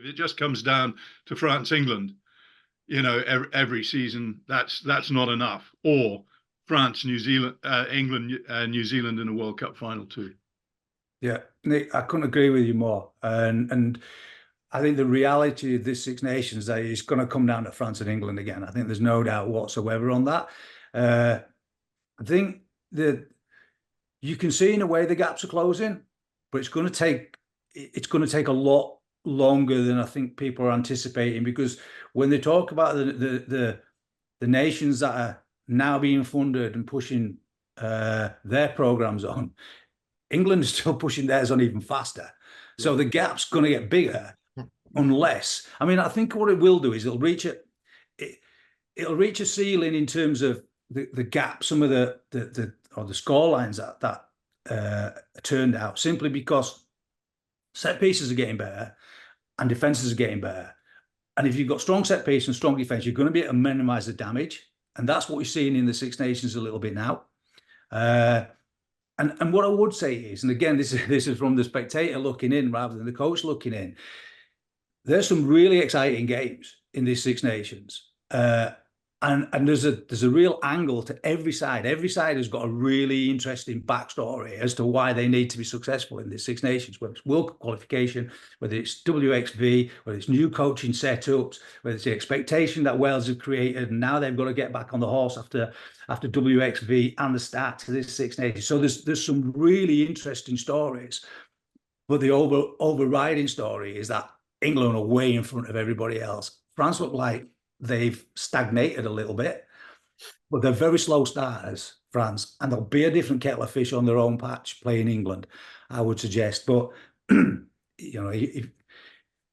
If it just comes down to France, England, every season, that's not enough. Or France, New Zealand, England, New Zealand in a World Cup final too. Yeah, Nick, I couldn't agree with you more. And I think the reality of this Six Nations Day is going to come down to France and England again. I think there's no doubt whatsoever on that. I think that you can see in a way the gaps are closing, but it's going to take a lot longer than I think people are anticipating, because when they talk about the nations that are now being funded and pushing their programs on, England is still pushing theirs on even faster. So the gap's going to get bigger unless, I mean, I think what it will do is it'll reach a ceiling in terms of the gap, some of the score lines that turned out, simply because set pieces are getting better and defenses are getting better. And if you've got strong set piece and strong defense, you're going to be able to minimize the damage. And that's what we're seeing in the Six Nations a little bit now. And what I would say is, and again, this is from the spectator looking in rather than the coach looking in, there's some really exciting games in these Six Nations. And there's a real angle to every side. Every side has got a really interesting backstory as to why they need to be successful in these Six Nations, whether it's World Cup qualification, whether it's WXV, whether it's new coaching setups, whether it's the expectation that Wales have created, and now they've got to get back on the horse after WXV and the start to this Six Nations. So there's some really interesting stories, but the overriding story is that England are way in front of everybody else. France look like they've stagnated a little bit, but they're very slow starters, France, and they'll be a different kettle of fish on their own patch playing England, I would suggest. But if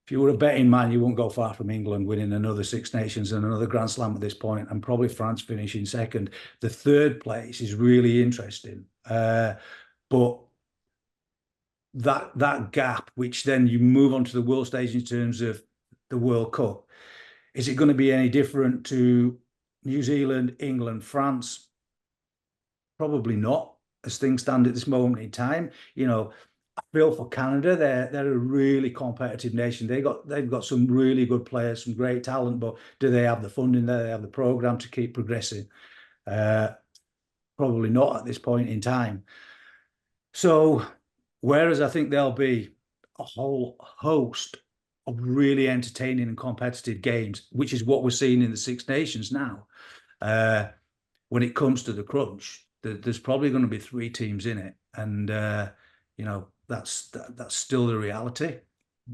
you were a betting man, you won't go far from England winning another Six Nations and another Grand Slam at this point, and probably France finishing second. The third place is really interesting, but that gap, which then you move on to the world stage in terms of the World Cup. Is it going to be any different to New Zealand, England, France? Probably not, as things stand at this moment in time. I feel for Canada, they're a really competitive nation. They've got some really good players, some great talent, but do they have the funding? Do they have the program to keep progressing? Probably not at this point in time. So, whereas I think there'll be a whole host of really entertaining and competitive games, which is what we're seeing in the Six Nations now. When it comes to the crunch, there's probably going to be 3 teams in it, and that's still the reality.